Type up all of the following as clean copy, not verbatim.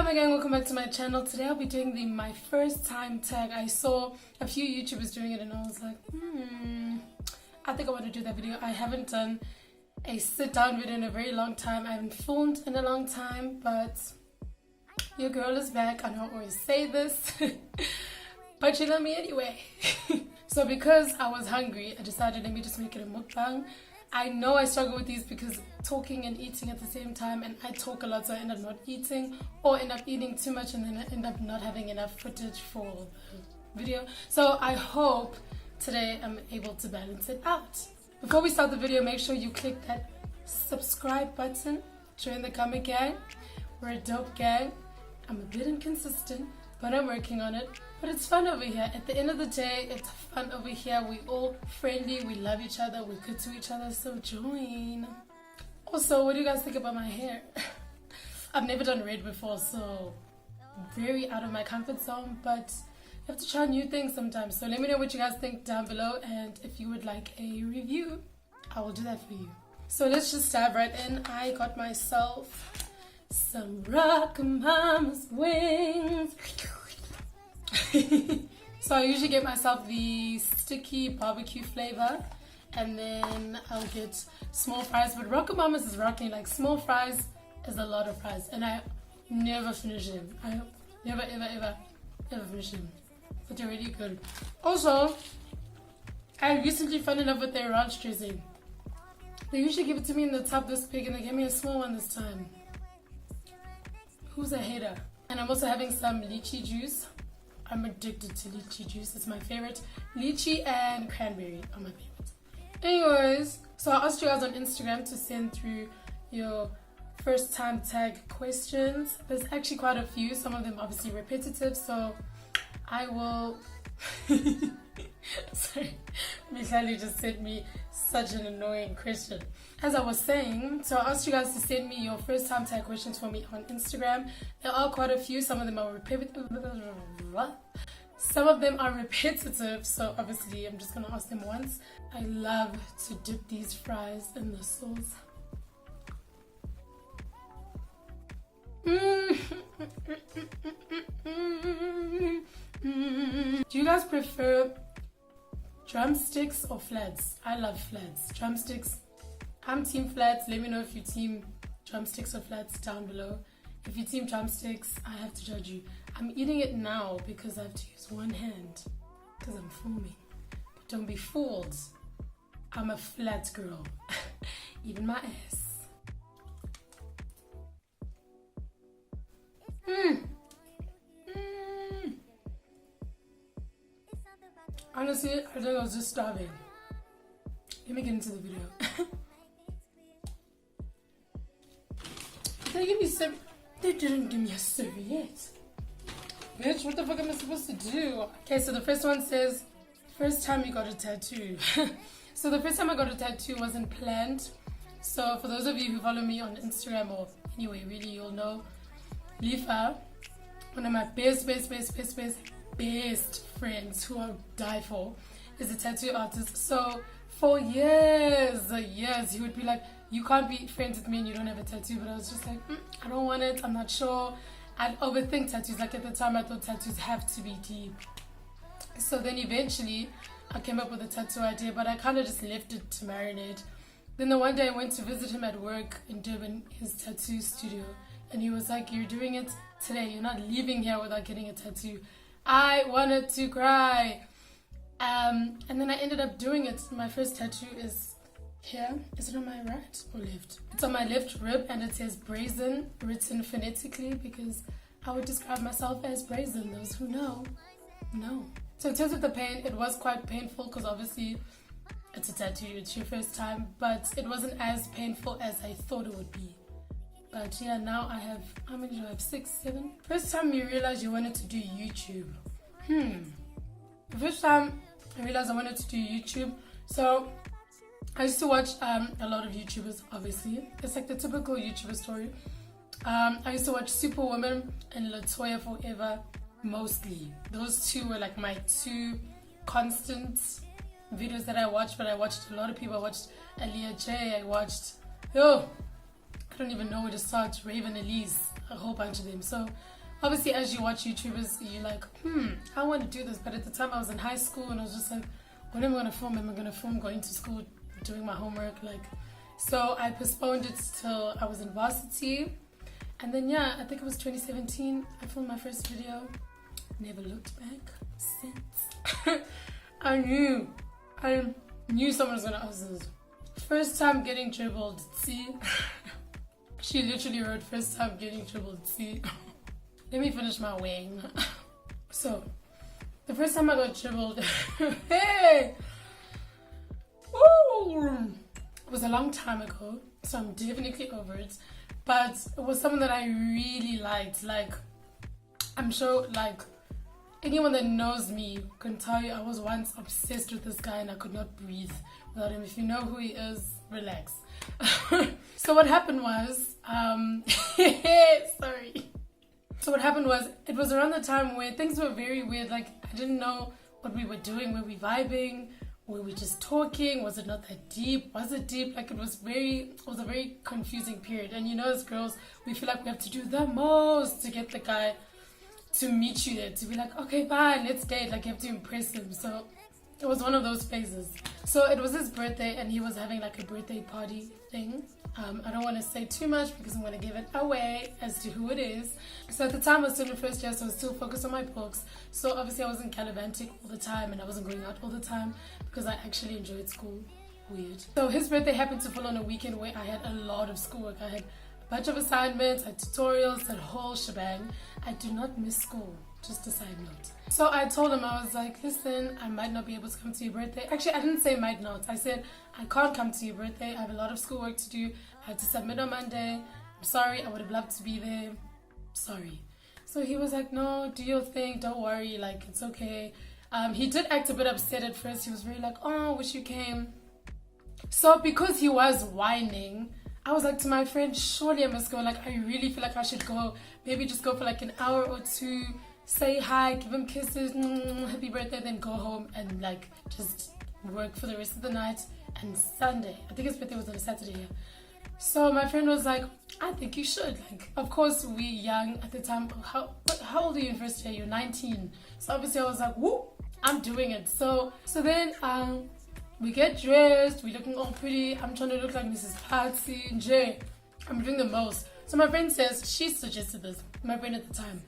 Hi again, welcome back to my channel. Today I'll be doing my first time tag. I saw a few YouTubers doing it and I was like, I think I want to do that video. I haven't done a sit down video in a very long time. I haven't filmed in a long time, but your girl is back. I know I always say this, but you know me anyway. So because I was hungry, I decided let me just make it a mukbang. I know I struggle with these because talking and eating at the same time, and I talk a lot, so I end up not eating or end up eating too much and then I end up not having enough footage for the video. So I hope today I'm able to balance it out. Before we start the video, make sure you click that subscribe button, join the Gama gang. We're a dope gang. I'm a bit inconsistent, but I'm working on it. But it's fun over here. At the end of the day, it's fun over here. We all friendly, we love each other, we're good to each other, so join. Also, what do you guys think about my hair? I've never done red before, so very out of my comfort zone, but you have to try new things sometimes. So let me know what you guys think down below, and if you would like a review, I will do that for you. So let's just dive right in. I got myself some Rock Mama's wings. So I usually get myself the sticky barbecue flavor, and then I'll get small fries. But Rock Mama's is rocking, like small fries is a lot of fries, and I never finish them. I never ever finish them, but they're really good. Also, I recently fell in love with their ranch dressing. They usually give it to me in the tub this big, and they gave me a small one this time. Who's a hater? And I'm also having some lychee juice. I'm addicted to lychee juice. It's my favorite. Lychee and cranberry are my favorites. Anyways, so I asked you guys on Instagram to send through your first time tag questions. There's actually quite a few. Some of them obviously repetitive, so I will... Sorry, Michali just sent me such an annoying question. As I was saying, so I asked you guys to send me your first time tag questions for me on Instagram. There are quite a few. Some of them are repetitive. So obviously I'm just gonna ask them once. I love to dip these fries in the sauce. Do you guys prefer drumsticks or flats? I love flats. Drumsticks, I'm team flats. Let me know if you team drumsticks or flats down below. If you team drumsticks, I have to judge you. I'm eating it now because I have to use one hand because I'm filming. But don't be fooled. I'm a flat girl. Even my ass. Honestly, I think I was just starving. Let me get into the video. They give me some. They didn't give me a serviette. Bitch, what the fuck am I supposed to do? Okay, so the first one says, first time you got a tattoo. So the first time I got a tattoo wasn't planned. So for those of you who follow me on Instagram, or anyway, really, you'll know, Lifa, one of my best friends who I die for, is a tattoo artist. So for years, he would be like, you can't be friends with me and you don't have a tattoo. But I was just like, I don't want it, I'm not sure. I'd overthink tattoos. Like at the time I thought tattoos have to be deep. So then eventually I came up with a tattoo idea, but I kind of just left it to marinate. Then the one day I went to visit him at work in Durban, his tattoo studio, and he was like, you're doing it today, you're not leaving here without getting a tattoo. I wanted to cry. And then I ended up doing it. My first tattoo is here. Is it on my right or left? It's on my left rib, and it says brazen, written phonetically, because I would describe myself as brazen. Those who know. So in terms of the pain, it was quite painful because obviously it's a tattoo, it's your first time, but it wasn't as painful as I thought it would be. But yeah, now I have, how many do I have? 6, 7? First time you realized you wanted to do YouTube. The first time I realized I wanted to do YouTube. So I used to watch a lot of YouTubers, obviously. It's like the typical YouTuber story. I used to watch Superwoman and Latoya Forever mostly. Those two were like my two constant videos that I watched, but I watched a lot of people. I watched Aliyah J, I watched, I don't even know where to start, Raven Elise, a whole bunch of them. So obviously as you watch YouTubers, you're like, I want to do this. But at the time I was in high school and I was just like, what am I going to film? Am I going to film going to school, doing my homework? Like, so I postponed it till I was in varsity. And then, yeah, I think it was 2017. I filmed my first video. Never looked back since. I knew someone was going to ask this. First time getting dribbled. See? She literally wrote first time getting dribbled. See? Let me finish my wing. So, the first time I got dribbled, hey! Woo! It was a long time ago, so I'm definitely over it. But it was someone that I really liked. Like, I'm sure, like, anyone that knows me can tell you I was once obsessed with this guy and I could not breathe without him. If you know who he is, relax. So what happened was, sorry. So what happened was, it was around the time where things were very weird. Like, I didn't know what we were doing. Were we vibing? Were we just talking? Was it not that deep? Was it deep? Like, it was a very confusing period. And you know, as girls, we feel like we have to do the most to get the guy to meet you there, to be like, okay, bye, let's date. Like, you have to impress him. So it was one of those phases. So it was his birthday and he was having like a birthday party thing. I don't want to say too much because I'm going to give it away as to who it is. So at the time I was still in first year, so I was still focused on my books. So obviously I wasn't gallivanting all the time and I wasn't going out all the time because I actually enjoyed school. Weird. So his birthday happened to fall on a weekend where I had a lot of schoolwork. I had a bunch of assignments, I had tutorials, that whole shebang. I do not miss school. Just a side note. So I told him, I was like, listen, I might not be able to come to your birthday. Actually, I didn't say might not. I said, I can't come to your birthday. I have a lot of schoolwork to do. I had to submit on Monday. I'm sorry. I would have loved to be there. Sorry. So he was like, no, do your thing. Don't worry. Like, it's okay. He did act a bit upset at first. He was very like, oh, wish you came. So because he was whining, I was like to my friend, surely I must go. Like, I really feel like I should go. Maybe just go for like an hour or two. Say hi, give him kisses, happy birthday, then go home and like just work for the rest of the night. And Sunday, I think his birthday was on a Saturday. Yeah. So my friend was like, I think you should. Like, of course, we young at the time. How old are you in first year? You're 19. So obviously I was like, whoop, I'm doing it. So then we get dressed, we looking all pretty. I'm trying to look like Mrs. Patsy and Jay. I'm doing the most. So my friend says, she suggested this, my friend at the time.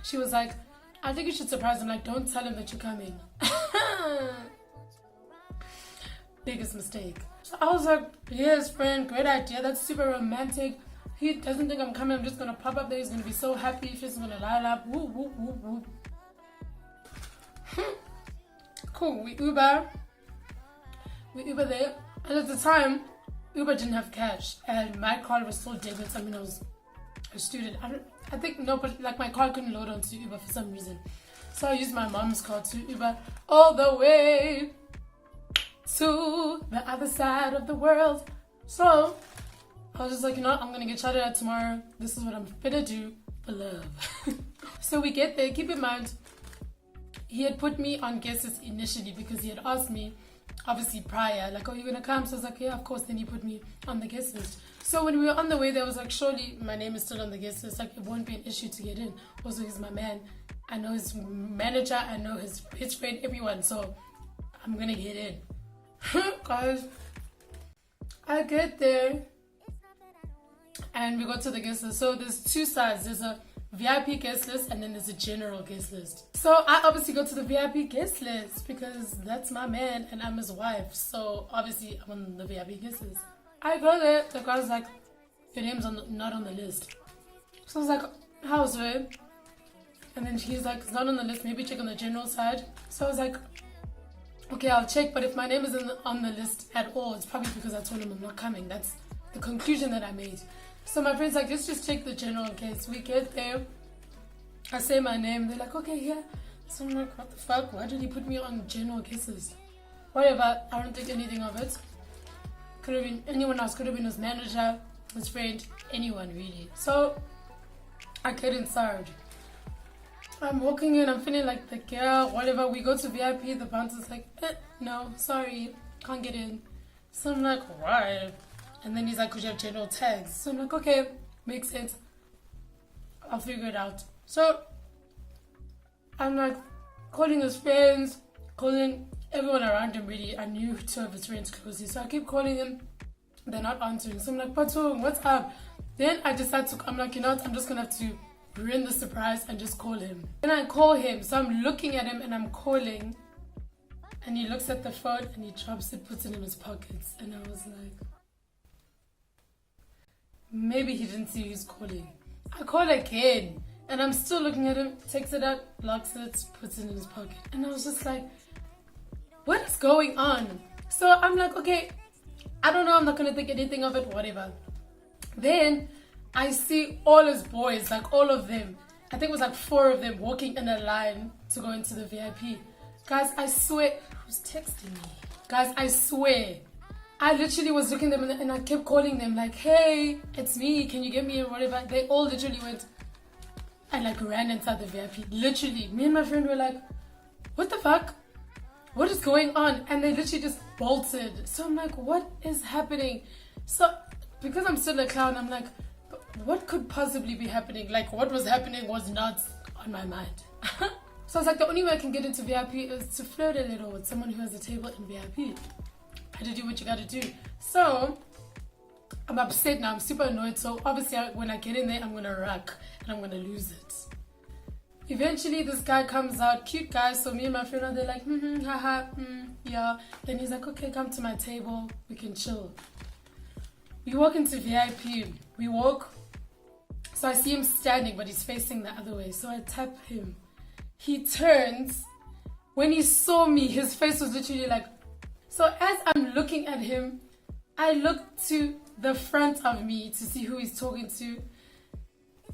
She was like, I think you should surprise him. Like, don't tell him that you're coming. Biggest mistake. So I was like, yes, friend, great idea. That's super romantic. He doesn't think I'm coming. I'm just going to pop up there. He's going to be so happy. She's going to light up. Whoop, whoop, whoop, whoop. Cool. We Uber there. And at the time, Uber didn't have cash. And my card was still debit. I mean, I was a student. I think no, but like my card couldn't load onto Uber for some reason. So I used my mom's card to Uber all the way to the other side of the world. So I was just like, you know what? I'm gonna get shouted at tomorrow. This is what I'm gonna do for love. So we get there. Keep in mind, he had put me on guest list initially because he had asked me, obviously prior, like, oh, you're gonna come? So I was like, yeah, of course. Then he put me on the guest list. So when we were on the way, there was like, surely my name is still on the guest list. Like, it won't be an issue to get in. Also, he's my man. I know his manager. I know his friend, everyone. So I'm gonna get in. Guys, I get there and we go to the guest list. So there's two sides. There's a VIP guest list and then there's a general guest list. So I obviously go to the VIP guest list because that's my man and I'm his wife. So obviously I'm on the VIP guest list. I go there, the guy's like, your name's not on the list. So I was like, how's it? And then he's like, it's not on the list, maybe check on the general side. So I was like, okay, I'll check, but if my name isn't on the list at all, it's probably because I told him I'm not coming. That's the conclusion that I made. So my friend's like, let's just check the general in case. We get there, I say my name, they're like, okay, yeah. So I'm like, what the fuck? Why did he put me on general cases? Whatever, I don't think anything of it. Could have been anyone else, could have been his manager, his friend, anyone really. So I get inside. I'm walking in, I'm feeling like the girl, whatever. We go to VIP, the bouncer's like, no, sorry, can't get in. So I'm like, why? And then he's like, could you have general tags? So I'm like, okay, makes sense. I'll figure it out. So I'm like calling his friends, calling everyone around him really. I knew two of his friends closely. So I keep calling him. They're not answering. So I'm like, Patong, what's up? Then I decide to, I'm like, you know what? I'm just going to have to ruin the surprise and just call him. Then I call him. So I'm looking at him and I'm calling. And he looks at the phone and he drops it, puts it in his pockets. And I was like, maybe he didn't see who's calling. I call again. And I'm still looking at him, takes it out, locks it, puts it in his pocket. And I was just like, what is going on? So I'm like, okay, I don't know, I'm not going to think anything of it, whatever. Then I see all his boys, like all of them. I think it was like 4 of them walking in a line to go into the VIP. Guys, I swear, who's texting me? Guys, I swear. I literally was looking at them and I kept calling them like, hey, it's me, can you get me or whatever. They all literally went and like ran inside the VIP. Literally, me and my friend were like, what the fuck? What is going on? And they literally just bolted. So I'm like, what is happening? So because I'm still a clown, I'm like, what could possibly be happening? Like what was happening was not on my mind. So I was like, the only way I can get into VIP is to flirt a little with someone who has a table in VIP. Had to do what you gotta do. So I'm upset now, I'm super annoyed. So obviously when I get in there, I'm gonna rock and I'm gonna lose it. Eventually this guy comes out, cute guy. So me and my friend are there like, haha, yeah. Then he's like, okay, come to my table, we can chill. We walk into VIP, we walk. So I see him standing, but he's facing the other way. So I tap him. He turns. When he saw me, his face was literally like, so as I'm looking at him, I look to the front of me to see who he's talking to.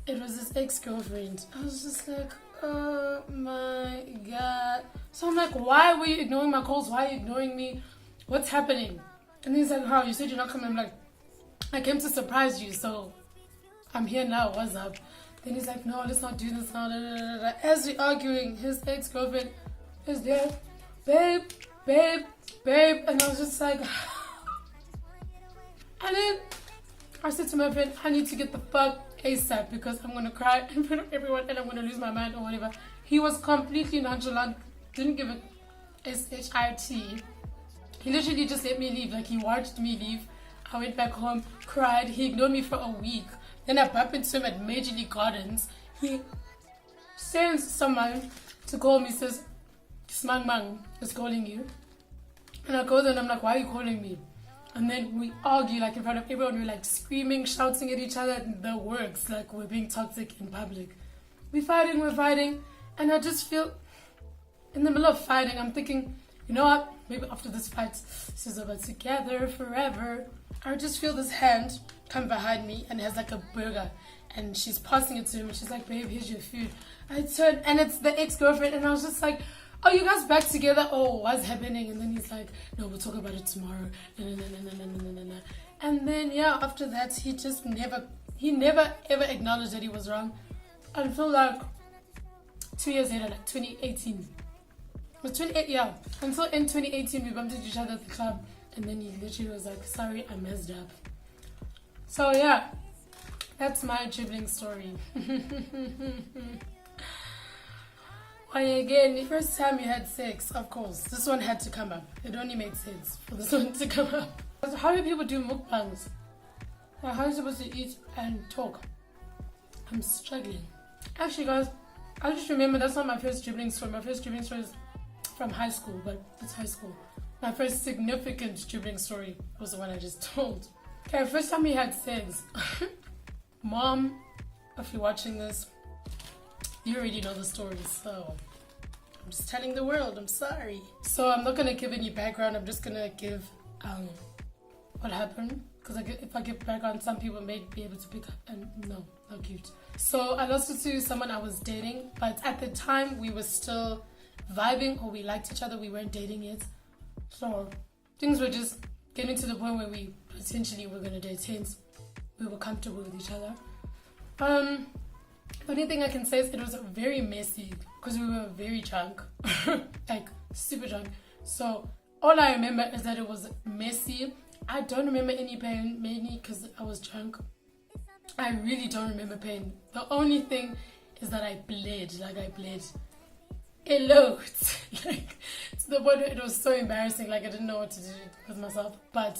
It was his ex-girlfriend. I was just like, oh my God. So I'm like, why were you ignoring my calls? Why are you ignoring me? What's happening? And he's like, how? You said you're not coming. I'm like, I came to surprise you, so I'm here now. What's up? Then he's like, no, let's not do this now. As we're arguing, his ex-girlfriend is there. Babe, babe, babe. And I was just like, and then I said to my friend, I need to get the fuck ASAP because I'm going to cry in front of everyone and I'm going to lose my mind or whatever. He was completely nonchalant, didn't give a SHIT. He literally just let me leave. Like he watched me leave. I went back home, cried. He ignored me for a week. Then I bumped into him at Major League Gardens. He sends someone to call me, says, Smang Mang is calling you. And I go there and I'm like, why are you calling me? And then we argue like in front of everyone. We're like screaming, shouting at each other. The works, like we're being toxic in public. We're fighting. And I just feel, in the middle of fighting, I'm thinking, you know what? Maybe after this fight, this is about together forever. I just feel this hand come behind me and has like a burger. And she's passing it to him. And she's like, babe, here's your food. I turn and it's the ex-girlfriend. And I was just like, oh, you guys back together? Oh, what's happening? And then he's like, no, we'll talk about it tomorrow. And then, yeah, after that, he never ever acknowledged that he was wrong. Until like 2 years later, like 2018. It was 28, yeah. Until in 2018, we bumped into each other at the club. And then he literally was like, sorry, I messed up. So, yeah, that's my dribbling story. Again, the first time you had sex, of course, this one had to come up. It only made sense for this one to come up. How do people do mukbangs? Like, how are you supposed to eat and talk? I'm struggling. Actually, guys, I just remember that's not my first dribbling story. My first dribbling story is from high school, but it's high school. My first significant dribbling story was the one I just told. Okay, first time we had sex. Mom, if you're watching this, you already know the story, so I'm just telling the world, I'm sorry. So I'm not going to give any background, I'm just going to give what happened. Because if I give background, some people may be able to pick up, and no, not cute. So I lost it to someone I was dating, but at the time we were still vibing, or we liked each other, we weren't dating yet. So things were just getting to the point where we potentially were going to date, hence we were comfortable with each other. The only thing I can say is it was very messy because we were very drunk, like super drunk. So all I remember is that it was messy. I don't remember any pain, mainly because I was drunk. I really don't remember pain. The only thing is that I bled. Like, I bled a lot. Like, to the point where it was so embarrassing. Like, I didn't know what to do with myself. But,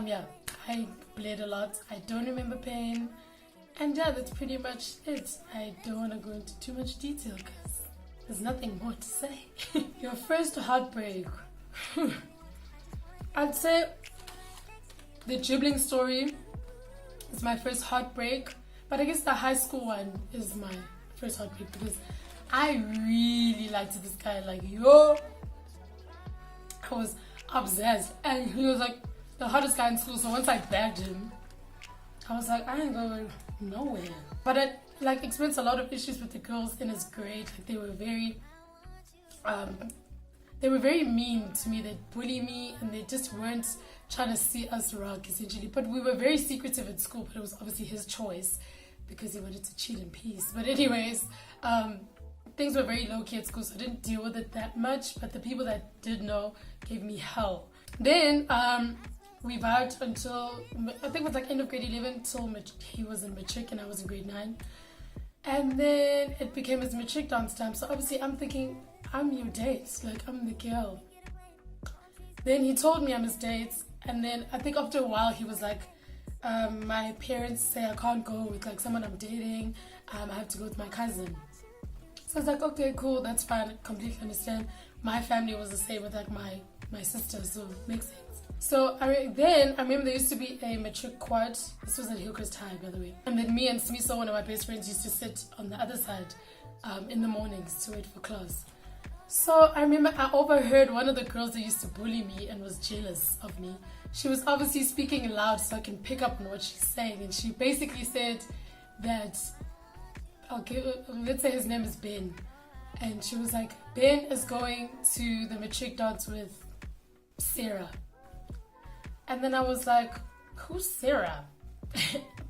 yeah, I bled a lot. I don't remember pain. And yeah, that's pretty much it. I don't want to go into too much detail because there's nothing more to say. Your first heartbreak. I'd say the dribbling story is my first heartbreak. But I guess the high school one is my first heartbreak because I really liked this guy. Like, yo, I was obsessed. And he was like the hottest guy in school. So once I bagged him, I was like, I ain't going nowhere. But I like experienced a lot of issues with the girls in his grade. Like, they were very mean to me. They'd bully me and they just weren't trying to see us rock, essentially. But we were very secretive at school, but it was obviously his choice because he wanted to cheat in peace. But anyways, things were very low-key at school, so I didn't deal with it that much. But the people that did know gave me hell. Then we vibed until, I think it was like end of grade 11 till he was in matric and I was in grade 9. And then it became his matric dance time. So obviously I'm thinking, I'm your dates, like I'm the girl. Then he told me I'm his dates. And then I think after a while he was like, my parents say I can't go with like someone I'm dating. I have to go with my cousin. So I was like, okay, cool, that's fine. I completely understand. My family was the same with like my sister, so it makes sense. So I remember there used to be a matric quad. This was at Hillcrest High, by the way. And then me and Smiso, one of my best friends, used to sit on the other side in the mornings to wait for class. So I remember I overheard one of the girls that used to bully me and was jealous of me. She was obviously speaking loud so I can pick up on what she's saying. And she basically said that, okay, let's say his name is Ben. And she was like, Ben is going to the matric dance with Sarah. And then I was like, who's Sarah?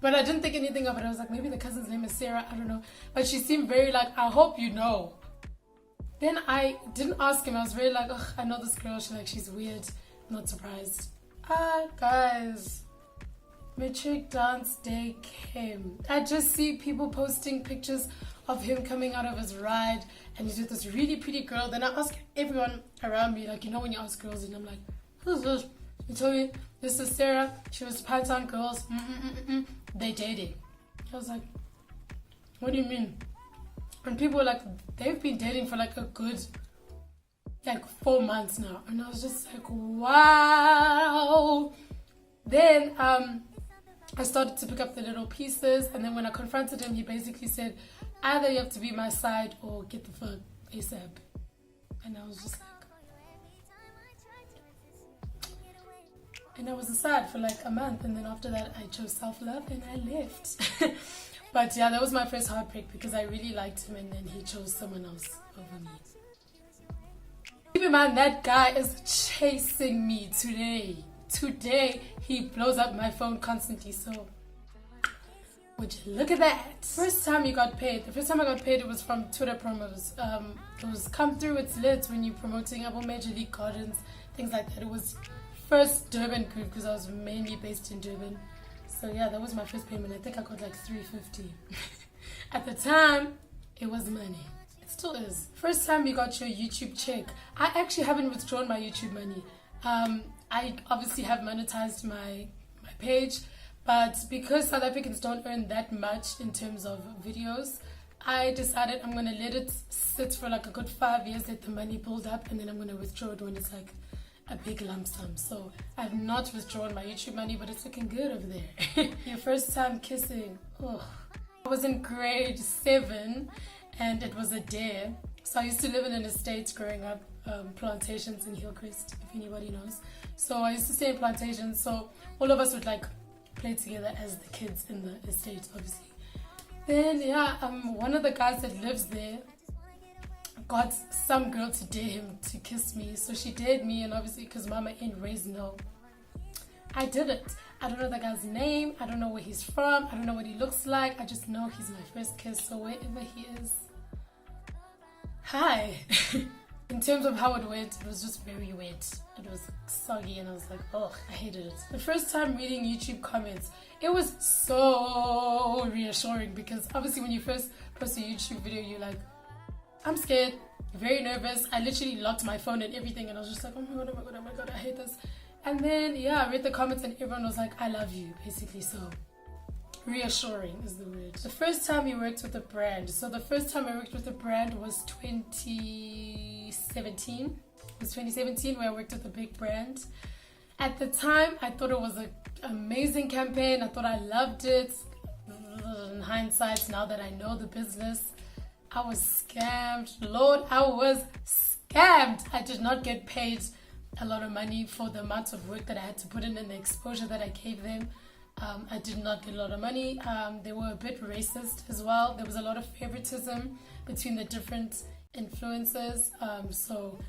But I didn't think anything of it. I was like, maybe the cousin's name is Sarah. I don't know. But she seemed very like, I hope you know. Then I didn't ask him. I was very like, ugh, I know this girl. She's weird. I'm not surprised. Guys. Matric dance day came. I just see people posting pictures of him coming out of his ride. And he's with this really pretty girl. Then I ask everyone around me, like, you know when you ask girls, and I'm like, who's this? He told me, this is Sarah. She was Python girls. They dated. I was like, what do you mean? And people were like, they've been dating for like a good, like 4 months now. And I was just like, wow. Then I started to pick up the little pieces. And then when I confronted him, he basically said, either you have to be my side or get the fuck ASAP. And I was just like, and I was sad for like a month, and then after that I chose self-love and I left. But yeah, that was my first heartbreak because I really liked him and then he chose someone else over me. Keep in mind, that guy is chasing me today. Today he blows up my phone constantly, so would you look at that? First time you got paid. The first time I got paid, it was from Twitter promos. It was come through, it's lit when you're promoting about Major League Gardens, things like that. It was first Durban group because I was mainly based in Durban. So yeah, that was my first payment. I think I got like $350. At the time, it was money. It still is. First time you got your YouTube check. I actually haven't withdrawn my YouTube money. I obviously have monetized my page, but because South Africans don't earn that much in terms of videos, I decided I'm gonna let it sit for like a good 5 years, let the money build up, and then I'm gonna withdraw it when it's like a big lump sum. So I've not withdrawn my YouTube money, but it's looking good over there. Your first time kissing. Oh, I was in grade 7 and it was a dare. So I used to live in an estate growing up, plantations in Hillcrest, if anybody knows. So I used to stay in plantations, so all of us would like play together as the kids in the estate, obviously. Then yeah, one of the guys that lives there got some girl to dare him to kiss me. So she dared me, and obviously because mama ain't raised no, I did it. I don't know the guy's name, I don't know where he's from, I don't know what he looks like, I just know he's my first kiss. So wherever he is, hi. In terms of how it went, it was just very wet. It was soggy and I was like, oh, I hated it. The first time reading YouTube comments, it was so reassuring because obviously when you first post a YouTube video, you're like, I'm scared, very nervous. I literally locked my phone and everything and I was just like, oh my god, oh my god, oh my god, I hate this. And then, yeah, I read the comments and everyone was like, I love you, basically. So reassuring is the word. The first time you worked with a brand. So the first time I worked with a brand was 2017. It was 2017 where I worked with a big brand. At the time, I thought it was an amazing campaign. I thought I loved it. In hindsight, now that I know the business, I was scammed. Lord, I was scammed. I did not get paid a lot of money for the amount of work that I had to put in and the exposure that I gave them. I did not get a lot of money. They were a bit racist as well. There was a lot of favoritism between the different influencers. So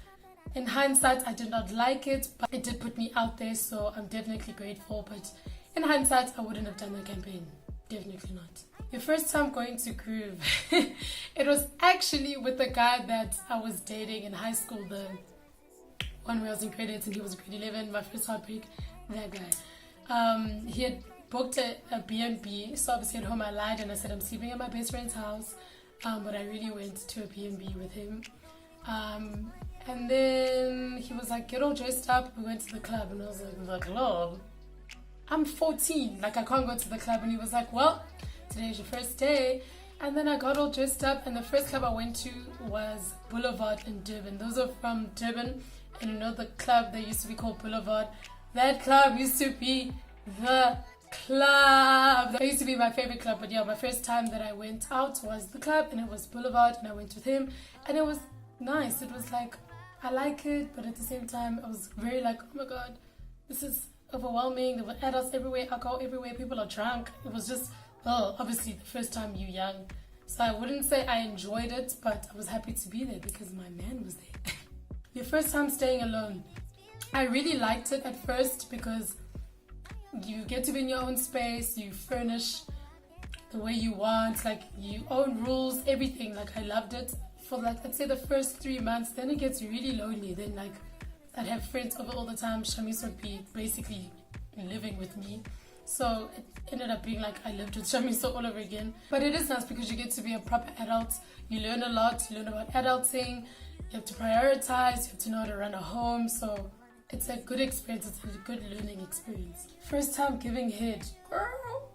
in hindsight, I did not like it, but it did put me out there. So I'm definitely grateful. But in hindsight, I wouldn't have done the campaign. Definitely not. Your first time going to Groove. It was actually with the guy that I was dating in high school. The one where I was in grade 8 and he was grade 11. My first heartbreak, that guy. He had booked a B&B, so obviously at home I lied and I said I'm sleeping at my best friend's house, but I really went to a B&B with him, and then he was like, get all dressed up, we went to the club, and I was like, the club? I'm 14, like I can't go to the club, and he was like, well, today's your first day, and then I got all dressed up, and the first club I went to was Boulevard in Durban. Those are from Durban, and you know the club that used to be called Boulevard. That club used to be the club. That used to be my favorite club. But yeah, my first time that I went out was the club and it was Boulevard and I went with him and it was nice. It was like, I like it, but at the same time, I was very like, oh my god, this is overwhelming. There were adults everywhere, alcohol everywhere, people are drunk. It was just, well, obviously the first time you're young. So I wouldn't say I enjoyed it, but I was happy to be there because my man was there. Your first time staying alone. I really liked it at first because you get to be in your own space, you furnish the way you want, like you own rules, everything. Like I loved it for like, I'd say the first 3 months, then it gets really lonely. Then like I'd have friends over all the time. Shamis would be basically living with me. So it ended up being like I lived with Shamiso all over again. But it is nice because you get to be a proper adult. You learn a lot, you learn about adulting, you have to prioritize, you have to know how to run a home. So it's a good experience, it's a good learning experience. First time giving head. Girl,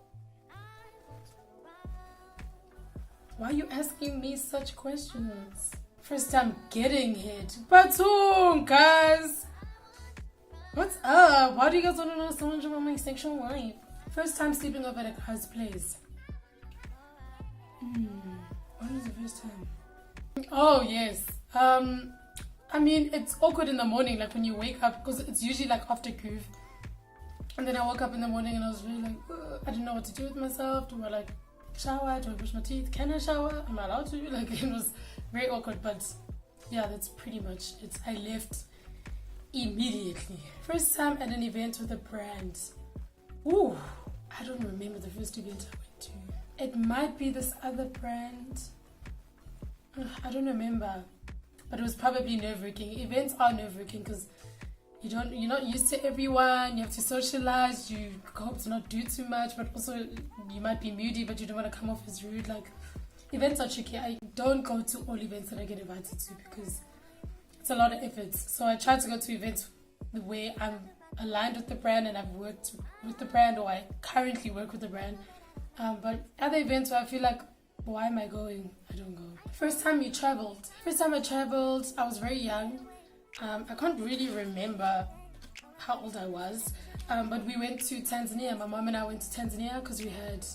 why are you asking me such questions? First time getting head. Batum, guys! What's up? Why do you guys want to know so much about my sexual life? First time sleeping over at a guy's place. When was the first time? Oh, yes. I mean, it's awkward in the morning, like when you wake up, because it's usually like after Groove. And then I woke up in the morning and I was really like, I didn't know what to do with myself. Do I like shower? Do I brush my teeth? Can I shower? Am I allowed to? Like, it was very awkward, but yeah, that's pretty much it. I left immediately. First time at an event with a brand. Ooh, I don't remember the first event I went to. It might be this other brand. I don't remember. But it was probably nerve-wracking. Events are nerve-wracking because you're not used to everyone. You have to socialize. You hope to not do too much, but also you might be moody, but you don't want to come off as rude. Like, events are tricky. I don't go to all events that I get invited to because it's a lot of efforts. So I try to go to events where I'm aligned with the brand and I've worked with the brand, or I currently work with the brand. But other events where I feel like, why am I going? I don't go. First time you traveled. First time I traveled, I was very young. I can't really remember how old I was. But we went to Tanzania. My mom and I went to Tanzania because we had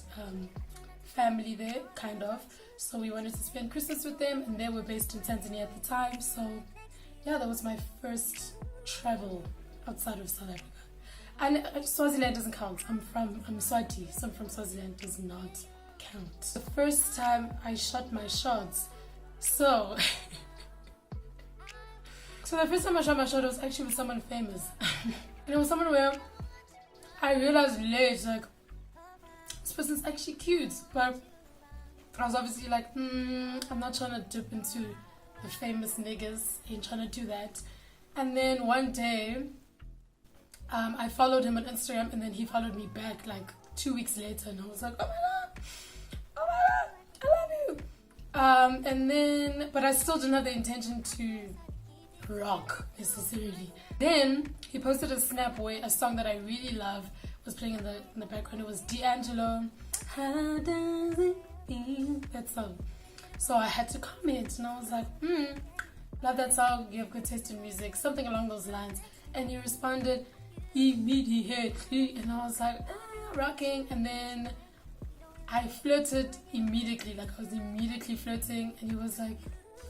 family there, kind of. So we wanted to spend Christmas with them, and they were based in Tanzania at the time. So yeah, that was my first travel outside of South Africa. And Swaziland doesn't count. I'm Swati, so I'm from Swaziland, does not count. The first time I shot my shots. So the first time I shot my shot was actually with someone famous. And it was someone where I realized late, like, this person's actually cute, but I was obviously like, I'm not trying to dip into the famous niggas ain't trying to do that. And then one day, I followed him on Instagram, and then he followed me back like 2 weeks later, and I was like, oh my god, I love you. And then, but I still didn't have the intention to rock necessarily. Then he posted a snap where a song that I really love was playing in the background. It was D'Angelo, How Does It Feel? That song. So I had to comment, and I was like, love that song, you have good taste in music, something along those lines. And he responded immediately, and I was like, rocking. And then I flirted immediately, like I was immediately flirting, and he was like,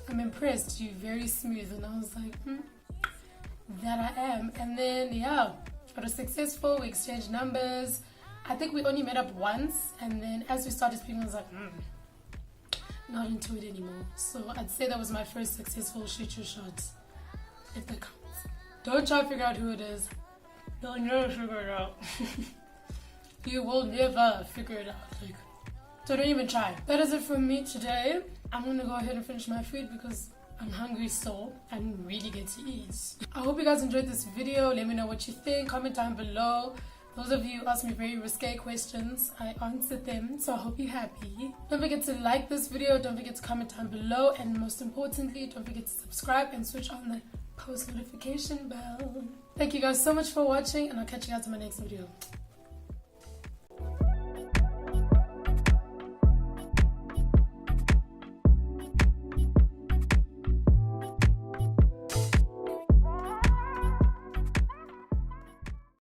I'm impressed, you're very smooth. And I was like, that I am. And then yeah, it was successful. We exchanged numbers. I think we only met up once, and then as we started speaking, I was like, not into it anymore. So I'd say that was my first successful shoot your shot, if that counts. Don't try to figure out who it is. You'll never figure it out. You will never figure it out. Like, so don't even try. That is it from me today. I'm gonna go ahead and finish my food because I'm hungry, so I didn't really get to eat. I hope you guys enjoyed this video. Let me know what you think. Comment down below. Those of you who asked me very risque questions, I answered them, so I hope you're happy. Don't forget to like this video. Don't forget to comment down below. And most importantly, don't forget to subscribe and switch on the post notification bell. Thank you guys so much for watching, and I'll catch you guys in my next video.